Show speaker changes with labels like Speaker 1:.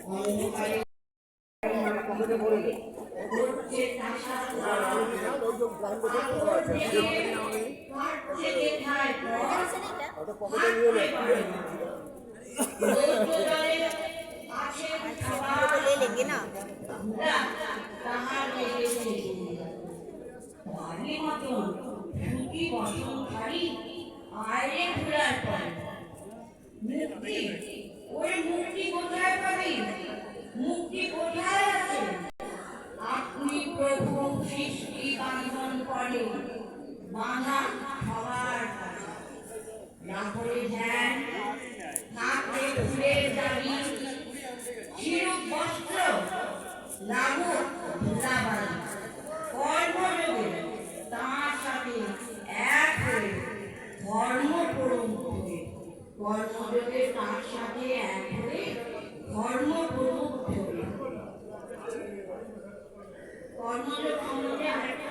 Speaker 1: অন্ধকারে ঘুরছে তাসার থেকে খায় আছে
Speaker 2: लेंगे ना
Speaker 1: তাহার লেগেছে বাড়ির মতন সুখী বসনধারী আয়রে ঘুরার পরে মুক্তি ওই মুক্তি কোথায় পাবি মুক্তি কোথায় আছে আপনি প্রভু সৃষ্টি বাঁধন করে বাঁধা সবার রাখলে ধ্যান থাকলে ফুলের দাবি শিরুপ বস্ত্র লাগুক ধুলাবাড়ি কর্মযোগে তাঁর সাথে এক হয়ে ধর্ম করুন হবে কর্মযোগে তাঁর সাথে এক হয়ে ধর্ম করুন হবে কর্মযোগ সম্বন্ধে আরেকটা